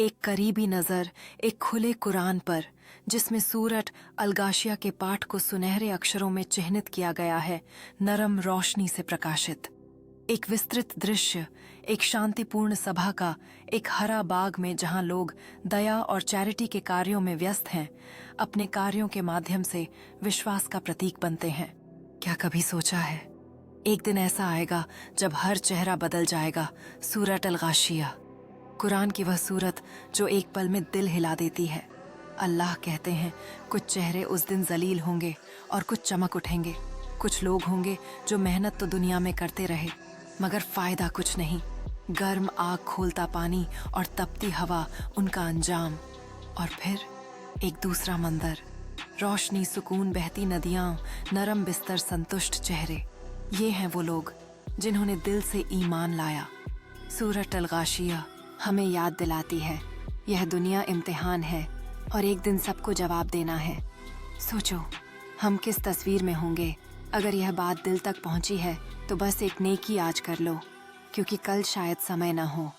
एक करीबी नज़र एक खुले कुरान पर, जिसमें सूरत अलगाशिया के पाठ को सुनहरे अक्षरों में चिह्नित किया गया है, नरम रोशनी से प्रकाशित। एक विस्तृत दृश्य, एक शांतिपूर्ण सभा का, एक हरा बाग में जहां लोग दया और चैरिटी के कार्यों में व्यस्त हैं, अपने कार्यों के माध्यम से विश्वास का प्रतीक बनते हैं। क्या कभी सोचा है, एक दिन ऐसा आएगा जब हर चेहरा बदल जाएगा। सूरत अलगाशिया, कुरान की वह सूरत जो एक पल में दिल हिला देती है। अल्लाह कहते हैं, कुछ चेहरे उस दिन जलील होंगे और कुछ चमक उठेंगे। कुछ लोग होंगे जो मेहनत तो दुनिया में करते रहे, मगर फायदा कुछ नहीं। गर्म आग खोलता पानी और तपती हवा उनका अंजाम। और फिर एक दूसरा मंदिर, रोशनी, सुकून, बहती नदियां, नरम बिस्तर, संतुष्ट चेहरे। ये हैं वो लोग जिन्होंने दिल से ईमान लाया। सूरत अलगाशिया हमें याद दिलाती है, यह दुनिया इम्तिहान है और एक दिन सबको जवाब देना है। सोचो, हम किस तस्वीर में होंगे। अगर यह बात दिल तक पहुंची है तो बस एक नेकी आज कर लो, क्योंकि कल शायद समय न हो।